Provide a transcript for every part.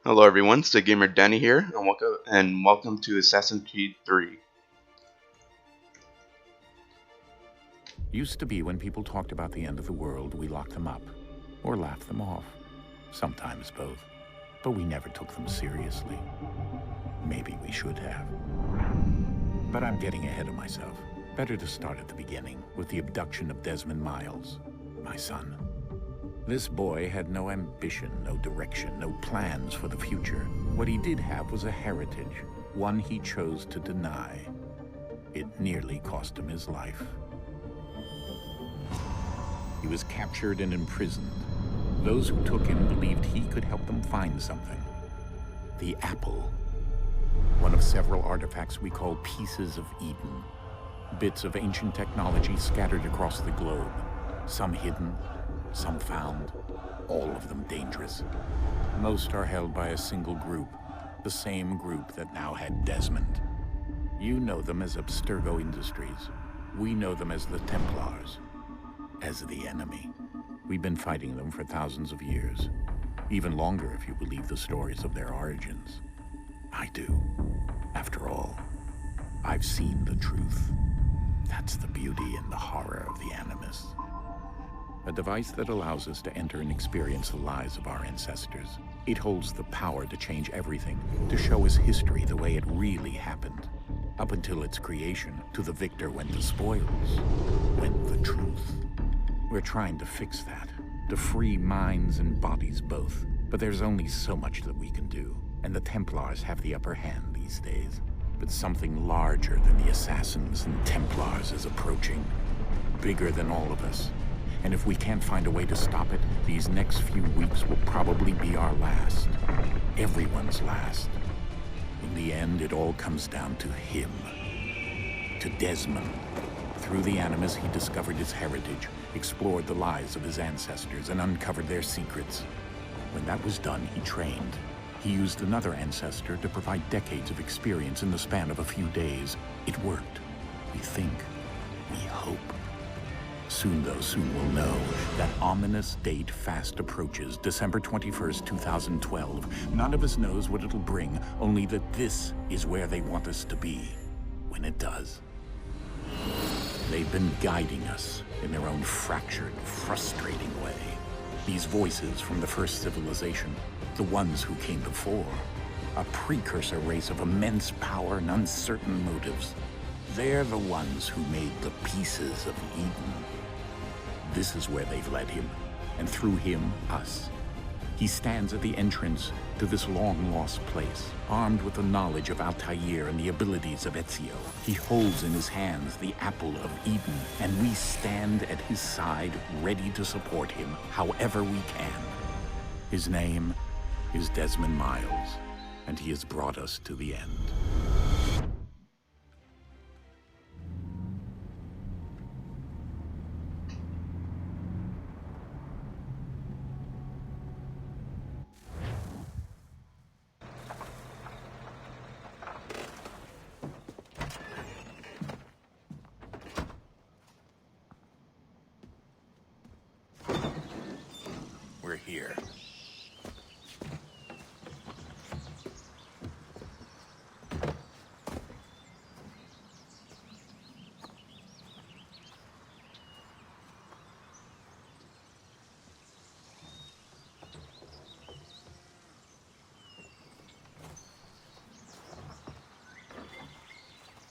Hello everyone, it's the Gamer Danny here, and welcome to Assassin's Creed 3. Used to be when people talked about the end of the world, we locked them up, or laughed them off. Sometimes both. But we never took them seriously. Maybe we should have. But I'm getting ahead of myself. Better to start at the beginning, with the abduction of Desmond Miles, my son. This boy had no ambition, no direction, no plans for the future. What he did have was a heritage, one he chose to deny. It nearly cost him his life. He was captured and imprisoned. Those who took him believed he could help them find something. The apple. One of several artifacts we call pieces of Eden. Bits of ancient technology scattered across the globe. Some hidden, some found, all of them dangerous. Most are held by a single group, the same group that now had Desmond. You know them as Abstergo Industries. We know them as the Templars. As the enemy. We've been fighting them for thousands of years. Even longer if you believe the stories of their origins. I do. After all, I've seen the truth. That's the beauty and the horror of the Animus. A device that allows us to enter and experience the lives of our ancestors. It holds the power to change everything, to show us history the way it really happened. Up until its creation, to the victor went the spoils, went the truth. We're trying to fix that, to free minds and bodies both. But there's only so much that we can do, and the Templars have the upper hand these days. But something larger than the Assassins and Templars is approaching, bigger than all of us. And if we can't find a way to stop it, these next few weeks will probably be our last. Everyone's last. In the end, it all comes down to him. To Desmond. Through the Animus, he discovered his heritage, explored the lives of his ancestors, and uncovered their secrets. When that was done, he trained. He used another ancestor to provide decades of experience in the span of a few days. It worked. We think. We hope. Soon we'll know. That ominous date fast approaches, December 21st, 2012. None of us knows what it'll bring, only that this is where they want us to be, when it does. They've been guiding us in their own fractured, frustrating way. These voices from the first civilization, the ones who came before, a precursor race of immense power and uncertain motives. They're the ones who made the pieces of Eden. This is where they've led him, and through him, us. He stands at the entrance to this long-lost place, armed with the knowledge of Altair and the abilities of Ezio. He holds in his hands the apple of Eden, and we stand at his side, ready to support him however we can. His name is Desmond Miles, and he has brought us to the end. We're here.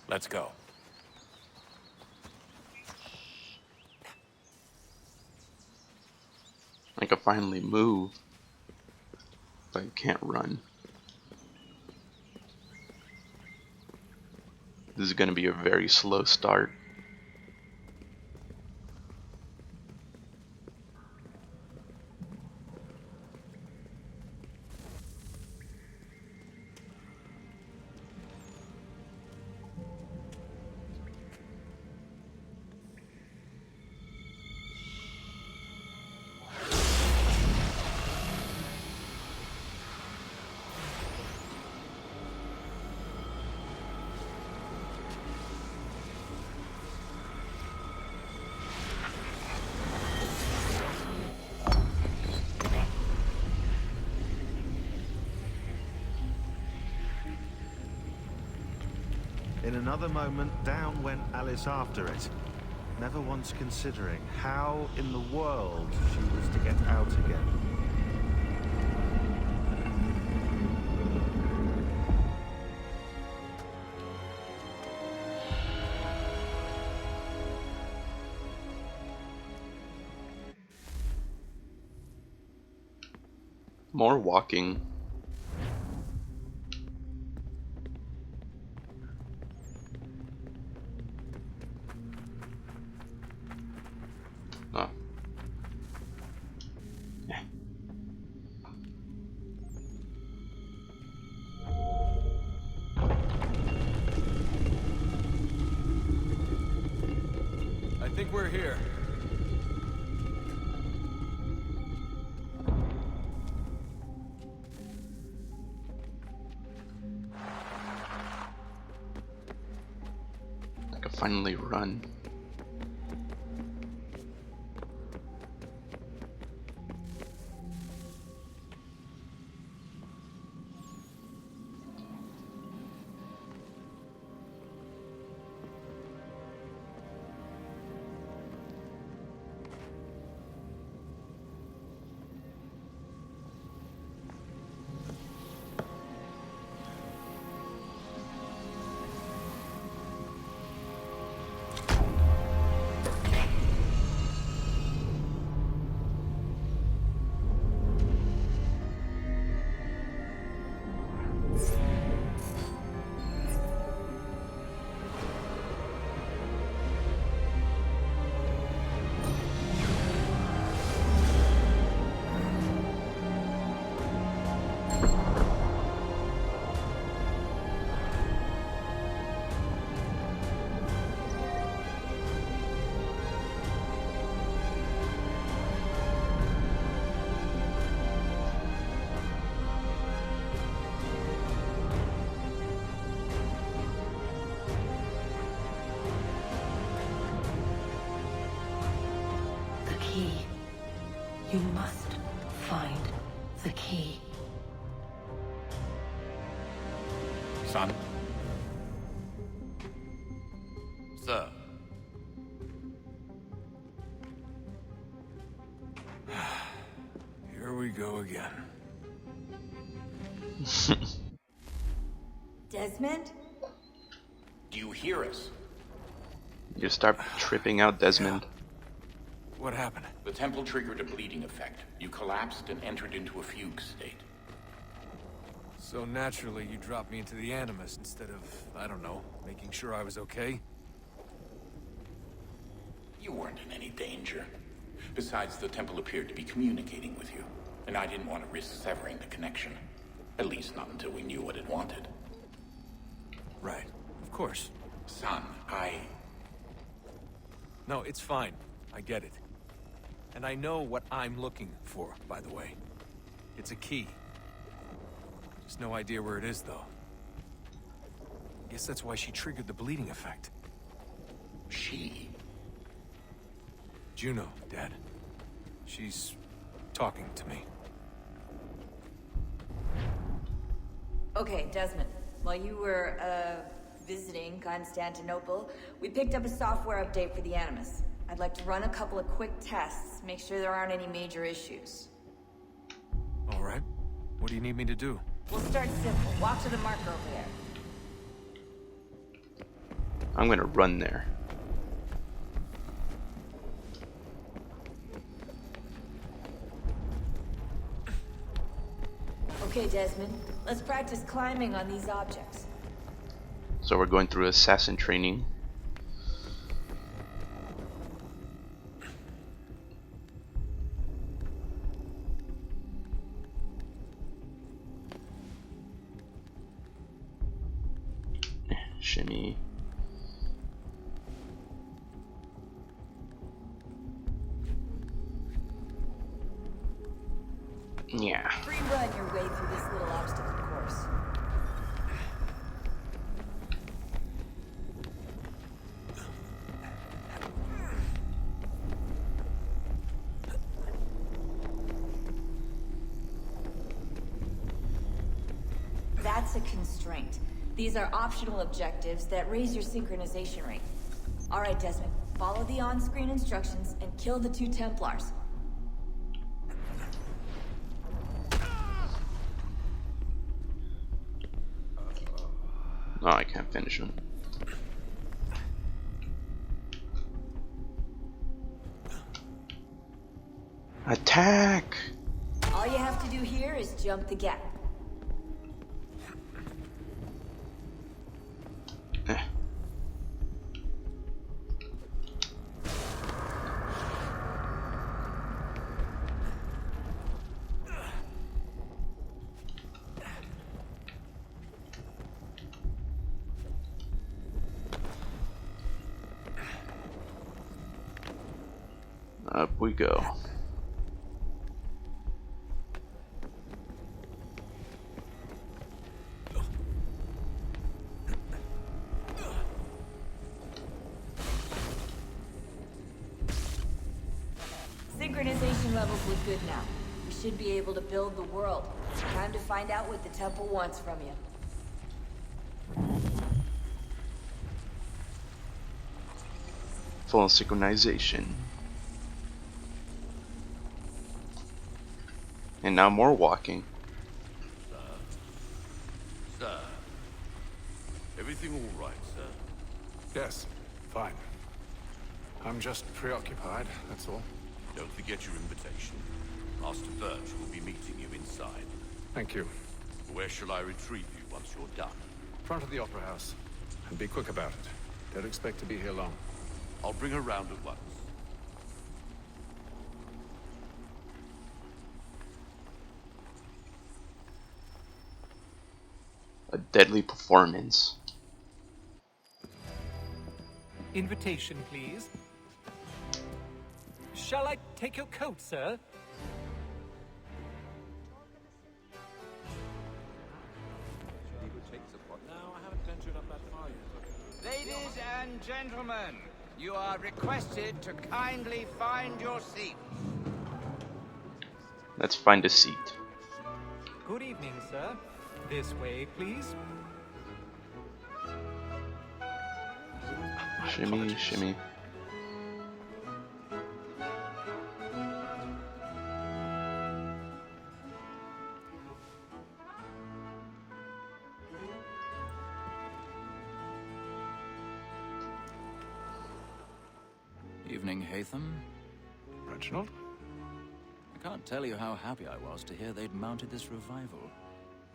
Let's go. I can finally move, but I can't run. This is going to be a very slow start. In another moment, down went Alice after it, never once considering how in the world she was to get out again. More walking. Oh. Yeah. I think we're here. I can finally run. The key. You must find the key. Son, Sir. Here we go again. Desmond? do you hear us? You start tripping out, Desmond. What happened? The temple triggered a bleeding effect. You collapsed and entered into a fugue state. So naturally, you dropped me into the Animus instead of, I don't know, making sure I was okay? You weren't in any danger. Besides, the temple appeared to be communicating with you, and I didn't want to risk severing the connection. At least not until we knew what it wanted. Right. Of course. Son, No, it's fine. I get it. And I know what I'm looking for, by the way. It's a key. Just no idea where it is, though. Guess that's why she triggered the bleeding effect. She? Juno, Dad. She's talking to me. Okay, Desmond. While you were, visiting Constantinople, we picked up a software update for the Animus. I'd like to run a couple of quick tests, make sure there aren't any major issues. All right. What do you need me to do? We'll start simple. Walk to the marker over there. I'm gonna run there. Okay, Desmond. Let's practice climbing on these objects. So we're going through assassin training. Shimmy. Yeah. Free run your way through this little obstacle course. That's a constraint. These are optional objectives that raise your synchronization rate. Alright, Desmond. Follow the on-screen instructions and kill the 2 Templars. Oh, I can't finish him. Attack! All you have to do here is jump the gap. Eh. Up we go. Synchronization levels look good now. We should be able to build the world. Time to find out what the temple wants from you. Full synchronization. And now more walking. Sir, everything all right, sir? Yes, fine. I'm just preoccupied, that's all. Don't forget your invitation. Master Birch will be meeting you inside. Thank you. Where shall I retrieve you once you're done? Front of the Opera House. And be quick about it. Don't expect to be here long. I'll bring her round at once. A deadly performance. Invitation, please. Shall I take your coat, sir? Ladies and gentlemen, you are requested to kindly find your seat. Let's find a seat. Good evening, sir. This way, please. Shimmy, Apologies. shimmy. Evening, Hatham. Reginald? I can't tell you how happy I was to hear they'd mounted this revival.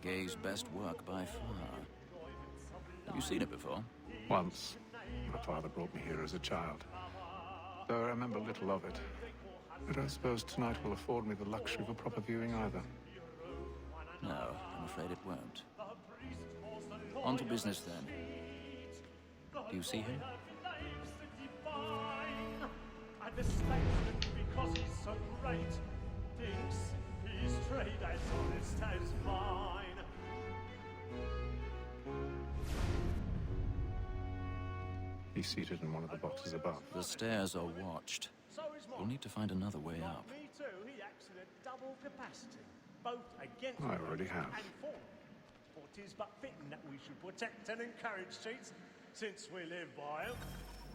Gay's best work by far. Have you seen it before? Once. My father brought me here as a child. Though I remember little of it. I don't suppose tonight will afford me the luxury of a proper viewing either. No, I'm afraid it won't. On to business then. Do you see him? And the statesman, because he's so great, thinks his trade as honest as mine. He's seated in one of the boxes above. The stairs are watched. So is mine. We'll need to find another way up. Me too, he acts in a double capacity, both against I already have. and for. For 'tis but fitting that we should protect and encourage cheats, since we live by 'em.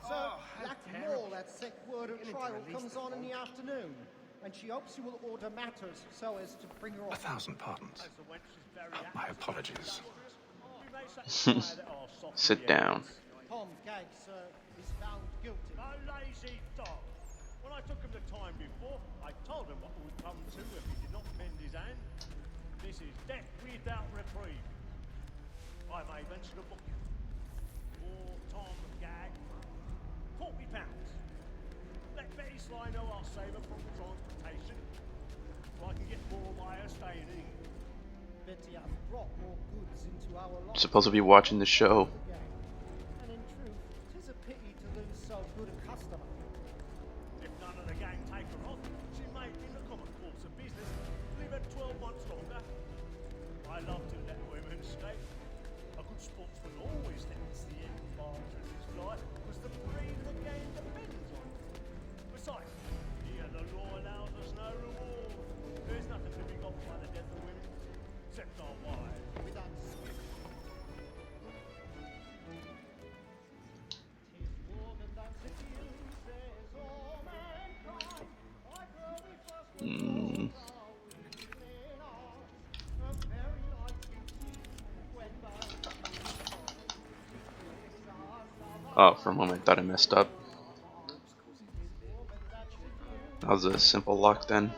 So, Blackmore, that sick word of trial comes on in the afternoon, and she hopes you will order matters so as to bring her off. 1,000 pardons. As the wench is very My apologies. we may satisfy that our soft Sit down. Tom Gags is found guilty. A lazy dog. When I took him the time before, I told him what would come to if he did not mend his hand. This is death without reprieve. I may venture to book you. For Tom Gag, £40. Let Betty Sly know I'll save her from transportation, so I can get more by her staying in England. Betty has brought more goods into our lot. Supposed to be watching the show. And in truth, 'tis a pity to lose so good a customer. If none of the gang take her on, she may, in the common course of business, leave her 12 months longer. I love to let women escape. A good sportsman always lets the end partridges fly, because the breed of the game depends on it. Besides, here the law allows us no reward. There's nothing to be got by the death of women, except our wives. Without speaking. Oh, for a moment I thought I messed up. That was a simple lock then.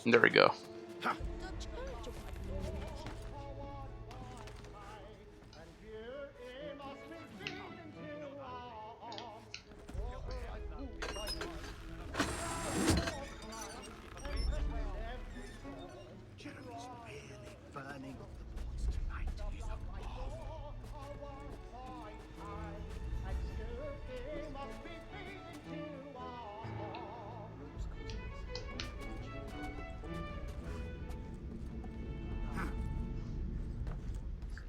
There we go.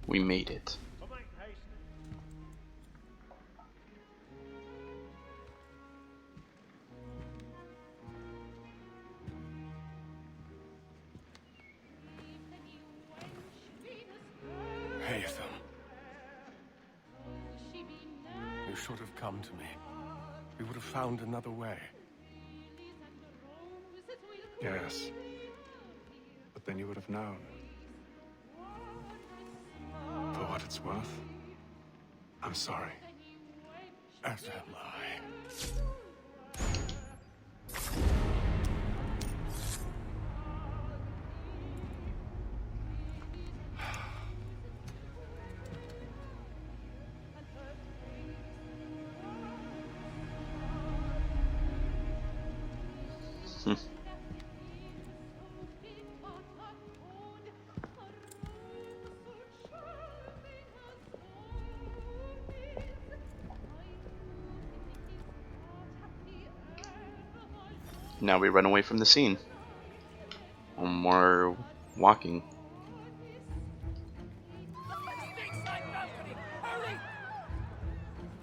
We made it. Haytham. You should have come to me. We would have found another way. Yes. But then you would have known. For what it's worth, I'm sorry. As am I. Now we run away from the scene. One more walking.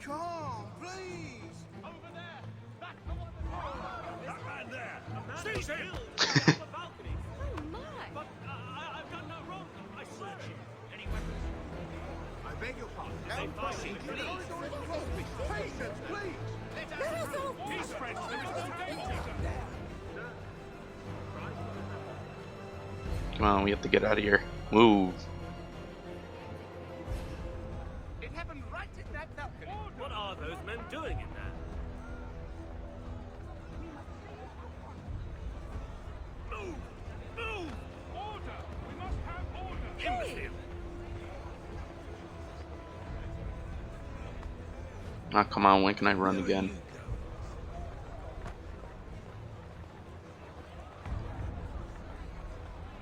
Come on, please! Over there! Back the one that man there! Seize him! The balcony! Oh my! But I've done no wrong. I searched him. Any weapons? I beg your pardon. No fighting, please! Patience, please! Peace, friends. There is no danger. Come on, we have to get out of here. Move. It happened right in that balcony. What are those men doing in there? Move! Move! Order! We must have order! Imbecile! Ah, come on, when can I run again?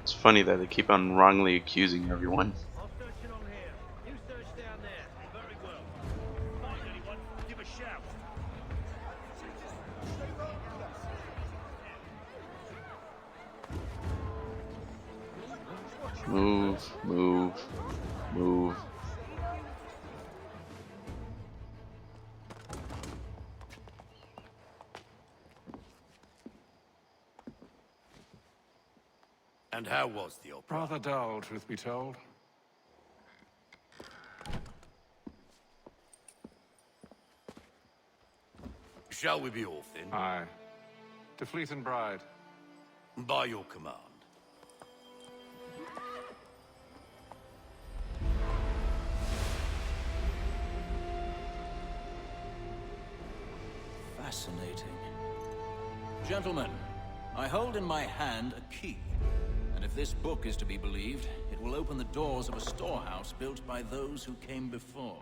It's funny that they keep on wrongly accusing everyone. I'll search along here. You search down there. Very well. Find anyone, give a shout. Move, move, move. And how was the opera? Rather dull, truth be told. Shall we be off then? Aye. To Fleet and Bride. By your command. Fascinating. Gentlemen, I hold in my hand a key. And if this book is to be believed, it will open the doors of a storehouse built by those who came before.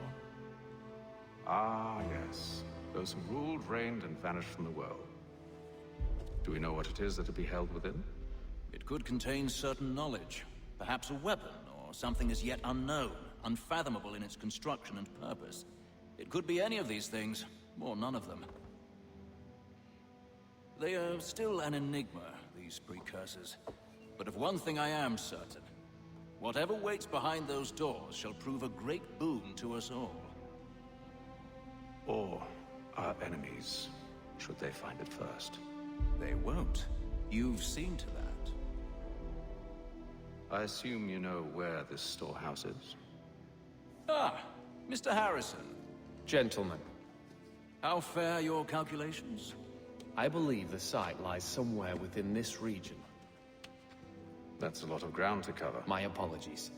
Ah, yes. Those who ruled, reigned, and vanished from the world. Do we know what it is that will be held within? It could contain certain knowledge. Perhaps a weapon, or something as yet unknown, unfathomable in its construction and purpose. It could be any of these things, or none of them. They are still an enigma, these precursors. But of one thing I am certain. Whatever waits behind those doors shall prove a great boon to us all. Or our enemies, should they find it first. They won't. You've seen to that. I assume you know where this storehouse is? Ah, Mr. Harrison. Gentlemen, How fare your calculations? I believe the site lies somewhere within this region. That's a lot of ground to cover. My apologies.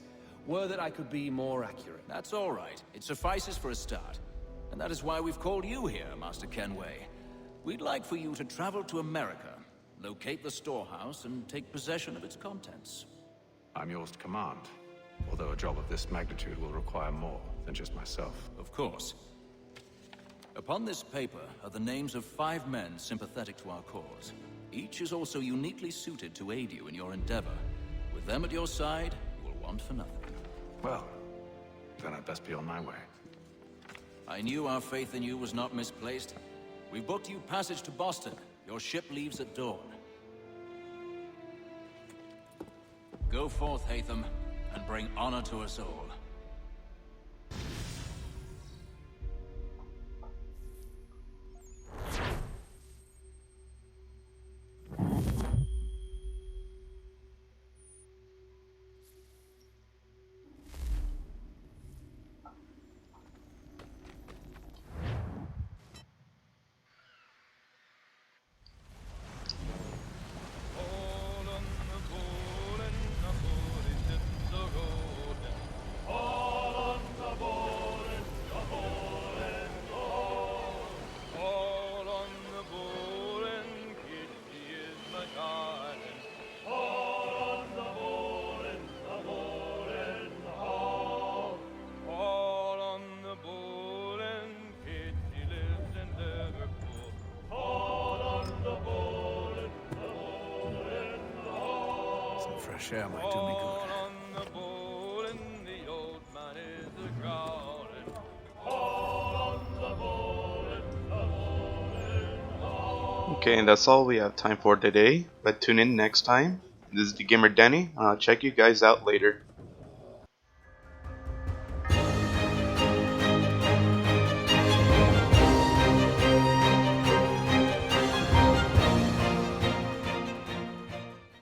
Were that I could be more accurate. That's all right. It suffices for a start. And that is why we've called you here, Master Kenway. We'd like for you to travel to America, locate the storehouse, and take possession of its contents. I'm yours to command, although a job of this magnitude will require more than just myself. Of course. Upon this paper are the names of 5 men sympathetic to our cause. Each is also uniquely suited to aid you in your endeavor. With them at your side, you will want for nothing. Well, then I'd best be on my way. I knew our faith in you was not misplaced. We booked you passage to Boston. Your ship leaves at dawn. Go forth, Hatham, and bring honor to us all. Fresh air might do me good. Okay, and that's all we have time for today. But tune in next time. This is the Gamer Denny. I'll check you guys out later.